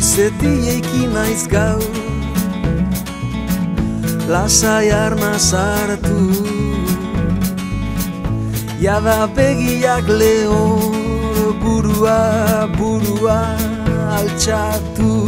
Zetieki naiz gau, lasai arma sartu, jada begiak lehor, burua altxatu.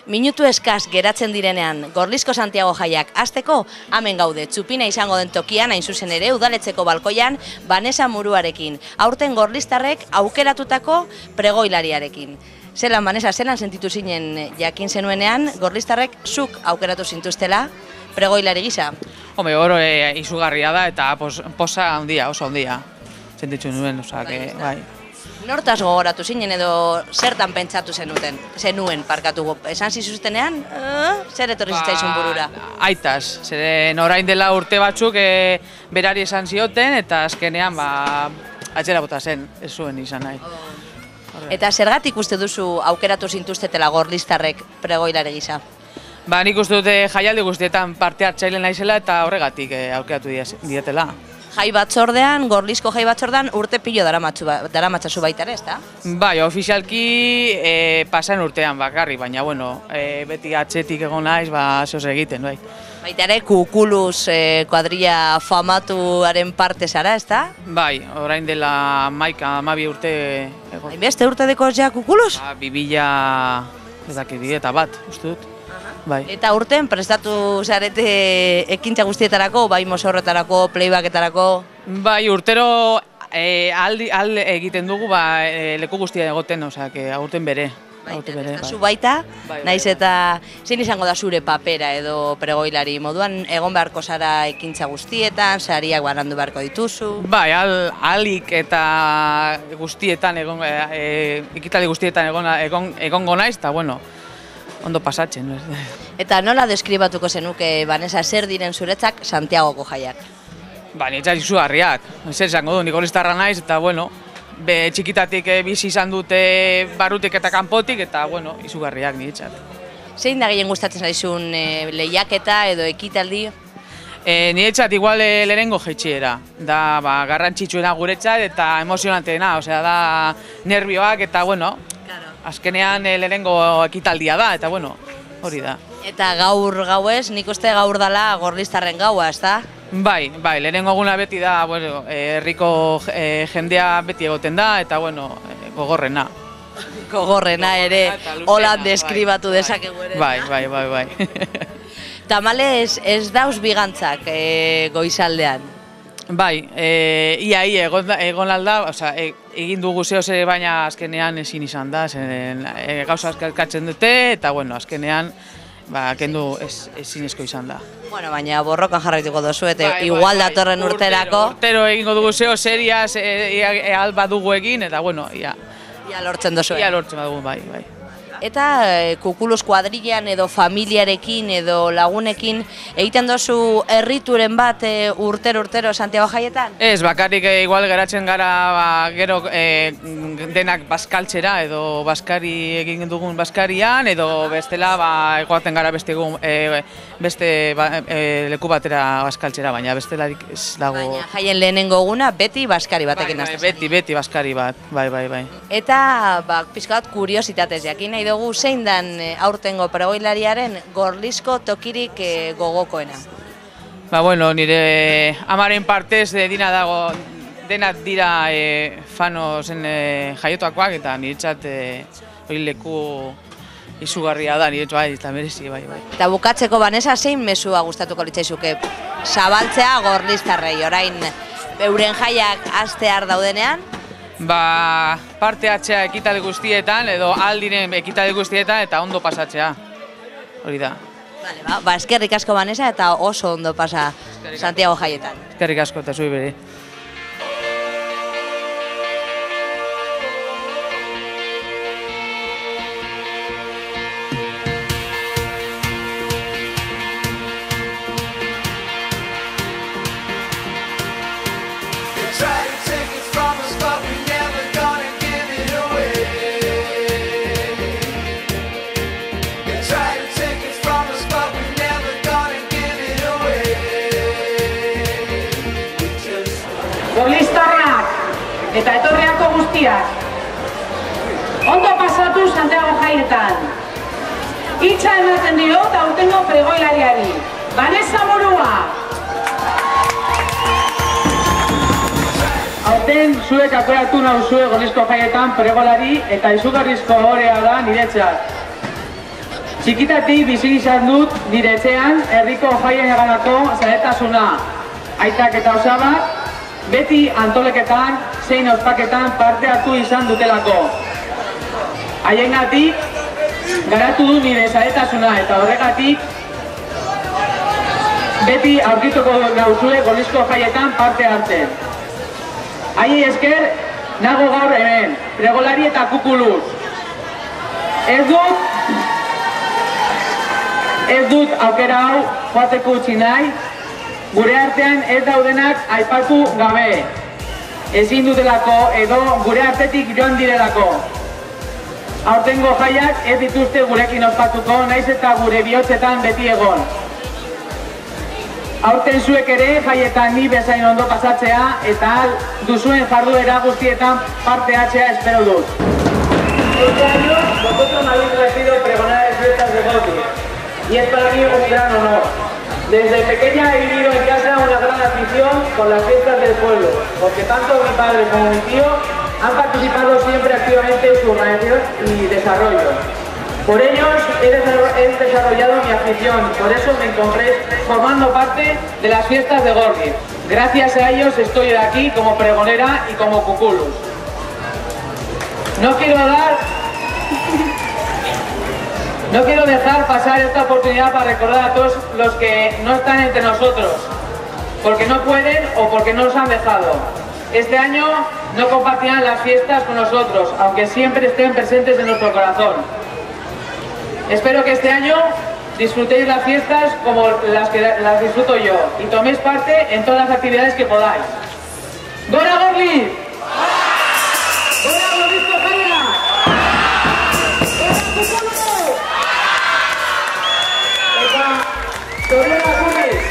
Minutu eskaz geratzen direnean Gorlizko Santiago jaiak hasteko, hemen gaude, txupina izango den tokian, hain zuzen ere, udaletxeko balkoian, Vanessa Muruarekin, aurten gorlistarrek aukeratutako pregoilariarekin. Zelan, Vanessa, zelan sentitu zinen jakin zenuenean, gorlistarrek zuk aukeratu zintuztela pregoilari gisa? Hombre, oro izugarria da eta posa handia, oso handia. Sentitu nuen, bai. Nortaz gogoratu zinen edo zertan pentsatu zenuen parkatu? Esan zizuztenean, zer etorri zitzaizun burura? Aitaz, zeren orain dela urte batzuk berari esan zioten eta azkenean atzera bota zen, ez zuen izan nahi. Eta zergatik uste duzu aukeratu zintuztetela gorlistarrek pregoilare gisa? Nik uste dute jaialdi guztietan parte hartzaile naizela eta horregatik aukeratu dietela. Jai batzordean, Gorlizko jai batzordean urte pilo daramatzazu baita ere, ezta? Bai, ofizialki pasan urtean bakarri, baina bueno, beti atzetik egon naiz, zehoz egiten, bai. Baita ere, Kukuluz kuadrilla famatuaren parte zara, ezta? Bai, orain dela 12 urte egon. Hainbeste urte dekoz ja Kukuluz? 2001 uste dut. Bai. Eta urten prestatu zarete ekintza guztietarako, bai mozorretarako, playbacketarako? Bai, urtero alde egiten dugu leku guztia egoten, aurten bere. Zu baita, naiz eta zein izango da zure papera edo pregoilari moduan, egon beharko zara ekintza guztietan, sariak banandu beharko dituzu? Bai, alik eta guztietan, ekitaldi guztietan egongo naiz, eta bueno, ondo pasatzen. Eta nola deskribatuko zenuke, Vanessa, zer diren zuretzak Santiagoko jaiak? Niretzat izugarriak, zer esango du, nik golistarra naiz, eta bueno, txikitatik bizi izan dute barrutik eta kanpotik, eta bueno, izugarriak niretzat. Zein da gehien gustatzen zaizun lehiaketa edo ekitaldi? Niretzat igual lehenengo jaitxiera, da garrantzitsuena guretzat eta emozionanteena, da nervioak eta bueno, azkenean lehenengo ekitaldia da, eta bueno, hori da. Eta gaur gauez, nik uste gaur dela gorlistarren gaua, ezta? Bai, lehenengo eguna beti da, herriko jendea beti egoten da, eta bueno, gogorrena. Gogorrena ere, holan deskribatu dezakegu ere. Bai. Tamalez, ez dauz bigantzak goizaldean? Bai, ia egon alda, egin dugu zehoz ere, baina azkenean ezin izan da, gauza azkatzen dute, eta bueno, azkenean kendu ezinezko izan da. Bueno, baina borrokan jarraituko dozu, eta igual datorren urterako. Urtero egin dugu zehoz seriaz, alba dugu egin, eta bueno, ia lortzen dozu. Ia lortzen dugu, bai. Eta Kukuluz kuadrillan edo familiarekin edo lagunekin egiten dozu errituren bat urtero Santiago jaietan? Ez, bakarrik igual geratzen gara gero denak bazkaltzera edo bazkari egin dugun bazkarian edo bestela egoaten gara beste leku batera bazkaltzera, baina bestelarik ez dago. Baina jaien lehenengo eguna beti bazkari batekin azte. Beti bazkari bat, bai. Eta pixka bat kuriositatez jakin nahi dugu zein dan aurtengo pregoilariaren Gorlizko tokirik gogokoena? Bueno, nire amaren partez denak dira fanozen jaiotakoak eta niretzat leku izugarria da, niretzat eta merezi, bai. Eta bukatzeko, Vanessa, zein mesua gustatuko litzaizuke zabaltzea gorlistarrei, orain euren jaiak hastear daudenean? Parte hartzea ekitaldi guztietan edo aldiren ekitaldi guztietan eta ondo pasatzea, hori da. Eskerrik asko, Vanessa, eta oso ondo pasa Santiago jaietan. Eskerrik asko eta zui bere. Gorlistarrak eta etorriako guztiak, ondo pasatu Kukulus Santiago jaietan. Itxa ematen diot aurtengo pregoilariari. Vanessa Murua! Aurten zuek akoratu nauzue Gorlizko jaietan pregolari eta izugarrizko ohorea da niretzat. Txikitatik bizi izan dut nire etxean herriko jaien eganako zaletasuna. Aitak eta osabak beti antoleketan zein ospaketan parte hartu izan dutelako. Haiengatik garatu du nire zaletasuna eta horregatik beti aurkituko nauzue Gorlizko jaietan parte hartzen. Haiei esker nago gaur hemen, pregolari eta kukuluz. Ez dut aukera hau joateko utzi nahi, gure artean ez daudenak aipatu gabe. Ezin dutelako edo gure artetik joan direlako. Aurtengo jaiak ez dituzte gurekin ospatuko, naiz eta gure bihotzetan beti egon. Aurten zuek ere jaietan ni bezain ondo pasatzea eta duzuen jarduera guztietan parte hartzea espero dut. Este año vosotros me habéis elegido pregonar las fiestas de Gorliz y es para mí un gran honor. Desde pequeña he vivido en casa una gran afición con las fiestas del pueblo, porque tanto mi padre como mi tío han participado siempre activamente en su organización y desarrollo. Por ellos he desarrollado mi afición y por eso me encontré formando parte de las fiestas de Gorliz. Gracias a ellos estoy aquí como pregonera y como kukulus. No quiero dejar pasar esta oportunidad para recordar a todos los que no están entre nosotros, porque no pueden o porque no nos han dejado. Este año no compartirán las fiestas con nosotros, aunque siempre estén presentes en nuestro corazón. Espero que este año disfrutéis las fiestas como las disfruto yo y toméis parte en todas las actividades que podáis. ¡Gora Gorliz! ¡Gora Gorlizko jaia! ¡Gora Kukulus! Eta zorionak Gorliz!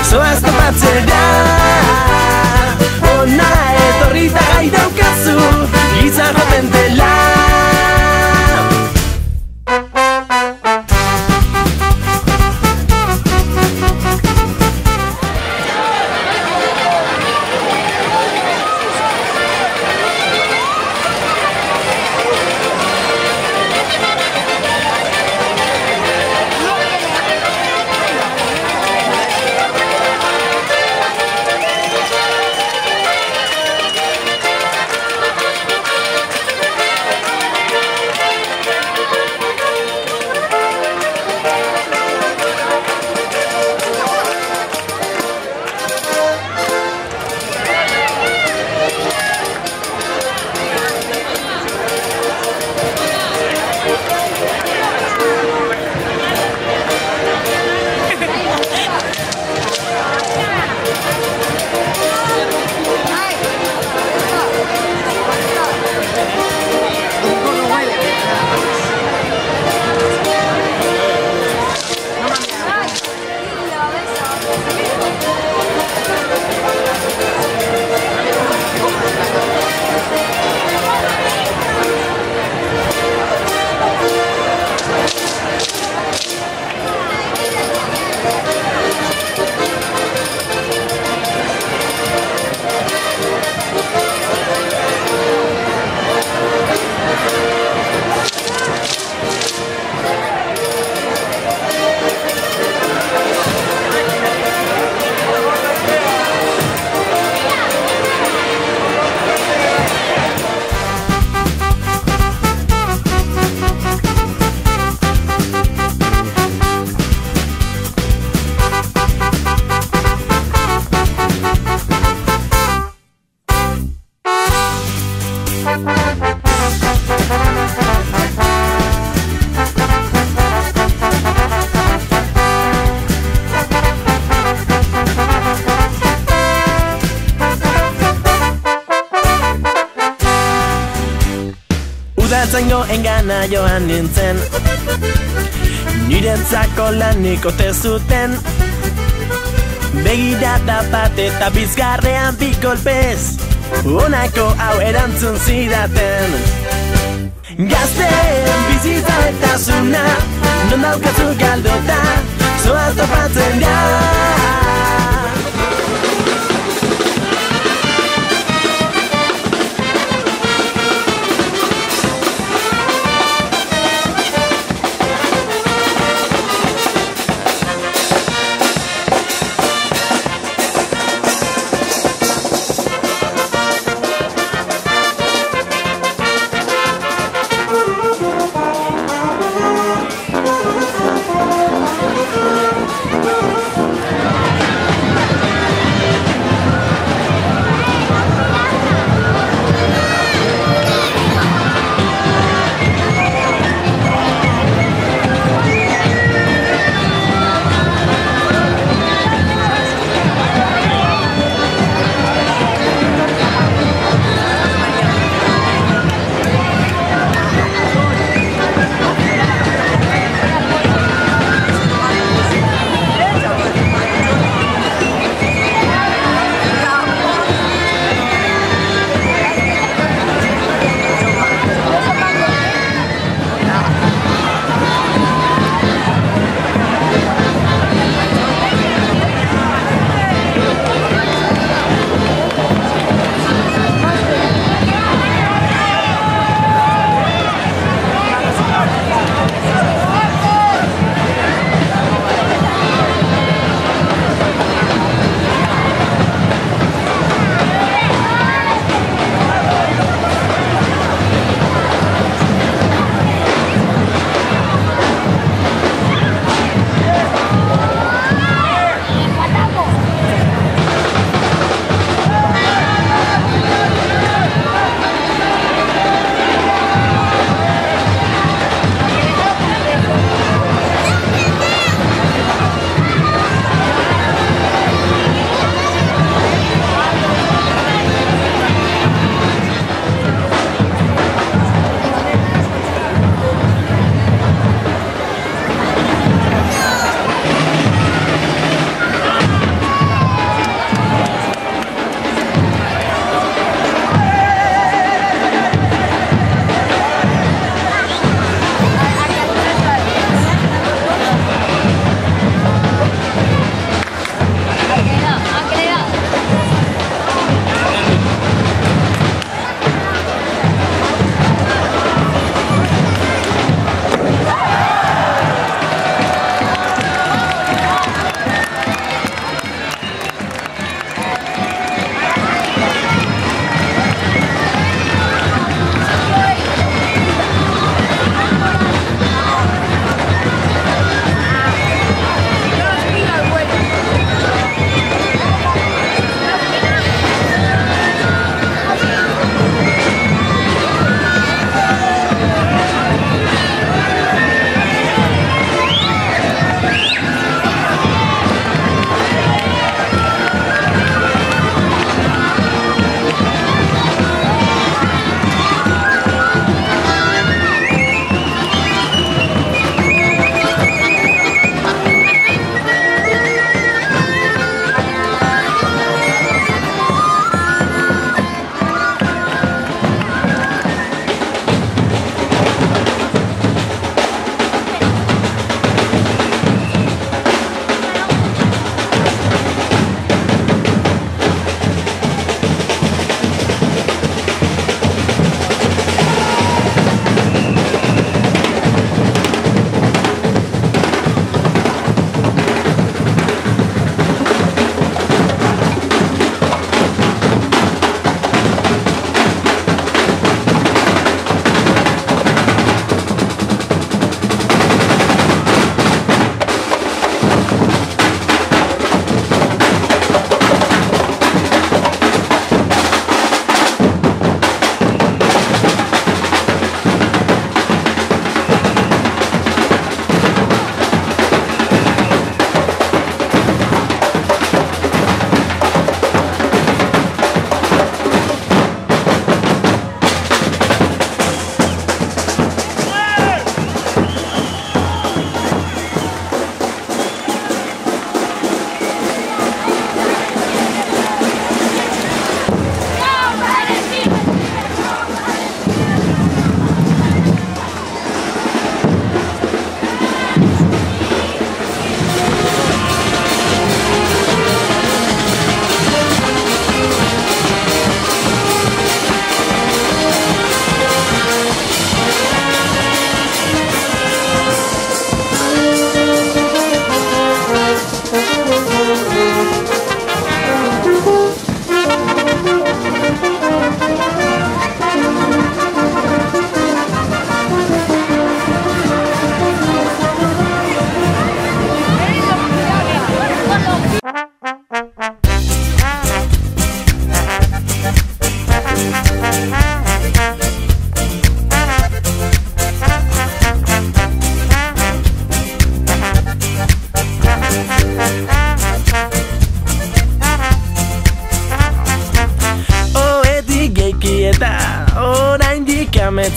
zoaz topatzera. Ona etorri eta gai daukazu, gizar joten dela. Udaltzaingoen gana joan nintzen, niretzako lanik ote zuten. Begirada bat eta bizgarrean bi kolpez, honako hau erantzun zidaten. Gazteen bizitzaetasuna, non daukazu galdota, zoaz topatzen da.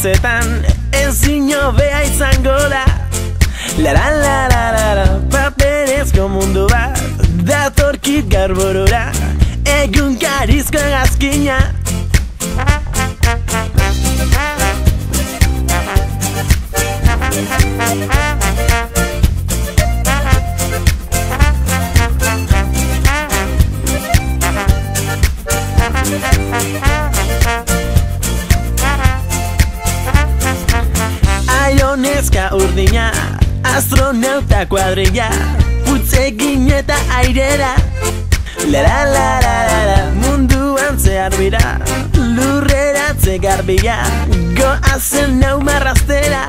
hitzetan ezin hobea izango da. La, paperezko mundu bat datorkit garborora, egunkarizko hegazkina. Aionezka urdina, astronauta kuadrilla, putzegin eta airera. La, munduan zehar bira, lurreratze garbila, goazen nau marraztera.